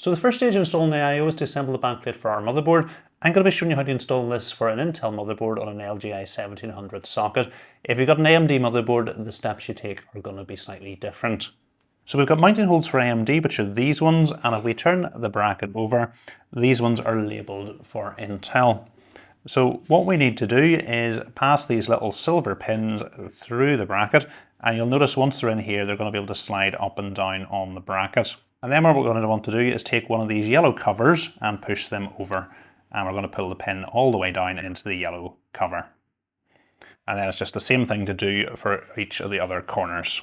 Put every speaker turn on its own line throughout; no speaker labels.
So the first stage of installing the I/O is to assemble the backplate for our motherboard. I'm going to be showing you how to install this for an Intel motherboard on an LGI 1700 socket. If you've got an AMD motherboard, the steps you take are going to be slightly different. So we've got mounting holes for AMD, which are these ones, and if we turn the bracket over, these ones are labelled for Intel. So what we need to do is pass these little silver pins through the bracket, and you'll notice once they're in here, they're going to be able to slide up and down on the bracket. And then what we're going to want to do is take one of these yellow covers and push them over. And we're going to pull the pin all the way down into the yellow cover. And then it's just the same thing to do for each of the other corners.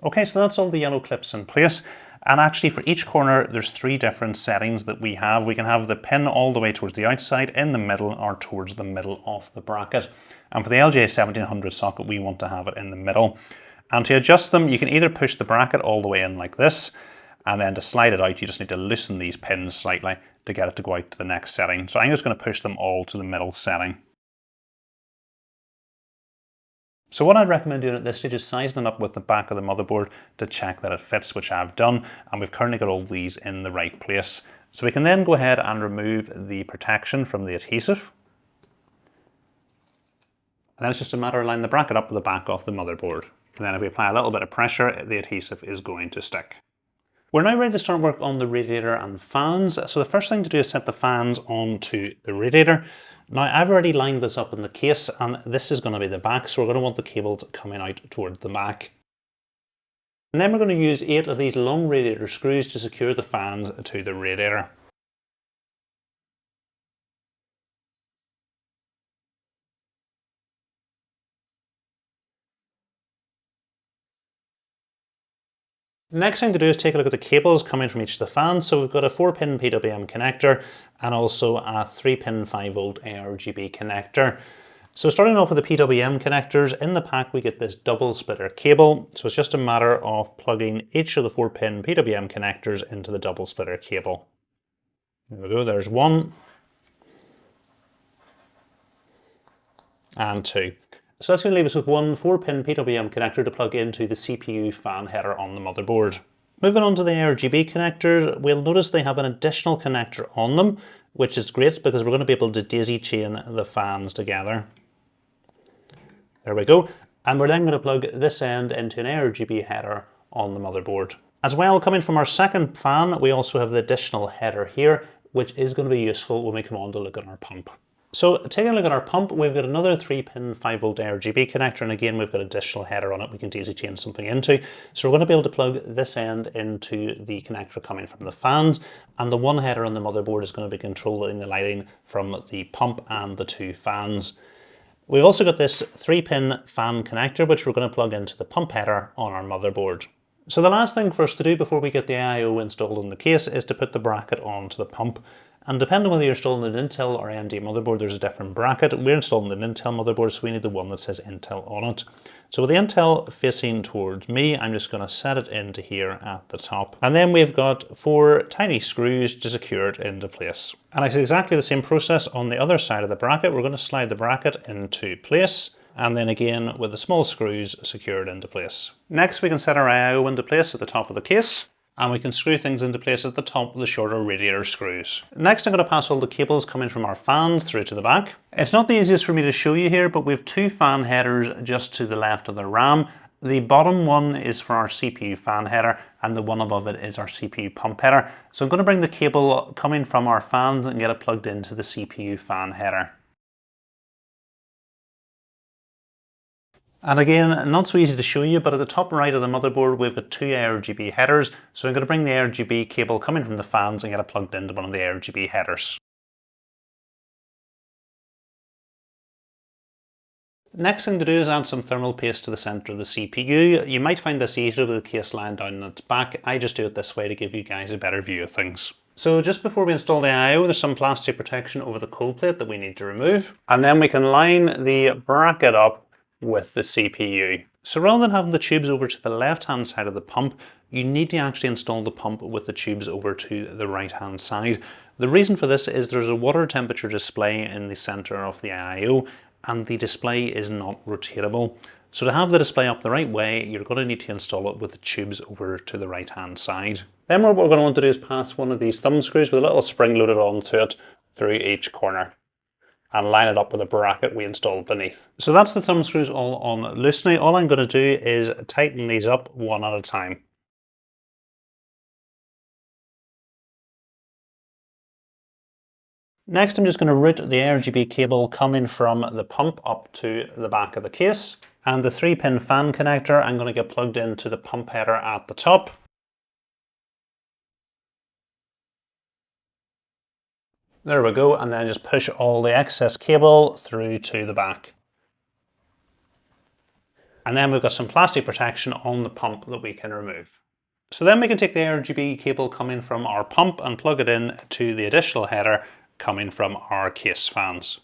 Okay, so that's all the yellow clips in place. And actually for each corner, there's 3 different settings that we have. We can have the pin all the way towards the outside, in the middle, or towards the middle of the bracket. And for the LGA 1700 socket, we want to have it in the middle. And to adjust them, you can either push the bracket all the way in like this, and then to slide it out, you just need to loosen these pins slightly to get it to go out to the next setting. So I'm just going to push them all to the middle setting. So what I'd recommend doing at this stage is sizing it up with the back of the motherboard to check that it fits, which I've done, and we've currently got all these in the right place. So we can then go ahead and remove the protection from the adhesive. And then it's just a matter of lining the bracket up with the back of the motherboard. And then if we apply a little bit of pressure, the adhesive is going to stick. We're now ready to start work on the radiator and fans. So the first thing to do is set the fans onto the radiator. Now I've already lined this up in the case, and this is going to be the back, so we're going to want the cables coming out toward the back. And then we're going to use 8 of these long radiator screws to secure the fans to the radiator. The next thing to do is take a look at the cables coming from each of the fans. So we've got a 4-pin PWM connector and also a 3-pin 5V ARGB connector. So starting off with the PWM connectors, in the pack we get this double splitter cable. So it's just a matter of plugging each of the 4-pin PWM connectors into the double splitter cable. There we go, there's 1 and 2. So that's going to leave us with one 4-pin PWM connector to plug into the CPU fan header on the motherboard. Moving on to the ARGB connector, we'll notice they have an additional connector on them, which is great because we're going to be able to daisy chain the fans together. There we go. And we're then going to plug this end into an ARGB header on the motherboard. As well, coming from our second fan, we also have the additional header here, which is going to be useful when we come on to look at our pump. So taking a look at our pump, we've got another 3-pin 5V ARGB connector, and again we've got additional header on it we can daisy chain something into. So we're going to be able to plug this end into the connector coming from the fans, and the one header on the motherboard is going to be controlling the lighting from the pump and the 2 fans. We've also got this 3-pin fan connector which we're going to plug into the pump header on our motherboard. So the last thing for us to do before we get the I/O installed in the case is to put the bracket onto the pump. And depending on whether you're installing an Intel or AMD motherboard, there's a different bracket. We're installing an Intel motherboard, so we need the one that says Intel on it. So with the Intel facing towards me, I'm just going to set it into here at the top. And then we've got 4 tiny screws to secure it into place. And it's exactly the same process on the other side of the bracket. We're going to slide the bracket into place, and then again with the small screws secured into place. Next we can set our I/O into place at the top of the case, and we can screw things into place at the top of the shorter radiator screws. Next I'm going to pass all the cables coming from our fans through to the back. It's not the easiest for me to show you here, but we have 2 fan headers just to the left of the RAM. The bottom one is for our CPU fan header, and the one above it is our CPU pump header. So I'm going to bring the cable coming from our fans and get it plugged into the CPU fan header. And again, not so easy to show you, but at the top right of the motherboard, we've got 2 ARGB headers. So I'm going to bring the ARGB cable coming from the fans and get it plugged into one of the ARGB headers. Next thing to do is add some thermal paste to the center of the CPU. You might find this easier with the case lying down on its back. I just do it this way to give you guys a better view of things. So just before we install the I/O, there's some plastic protection over the cold plate that we need to remove. And then we can line the bracket up with the CPU. So rather than having the tubes over to the left-hand side of the pump, you need to actually install the pump with the tubes over to the right-hand side. The reason for this is there's a water temperature display in the center of the IO, and the display is not rotatable. So to have the display up the right way, you're going to need to install it with the tubes over to the right-hand side. Then what we're going to want to do is pass one of these thumb screws with a little spring loaded onto it through each corner, and line it up with a bracket we installed beneath. So that's the thumb screws all on loose now. All I'm going to do is tighten these up one at a time. Next, I'm just going to route the RGB cable coming from the pump up to the back of the case. And the 3-pin fan connector, I'm going to get plugged into the pump header at the top. There we go, and then just push all the excess cable through to the back. And then we've got some plastic protection on the pump that we can remove. So then we can take the RGB cable coming from our pump and plug it in to the additional header coming from our case fans.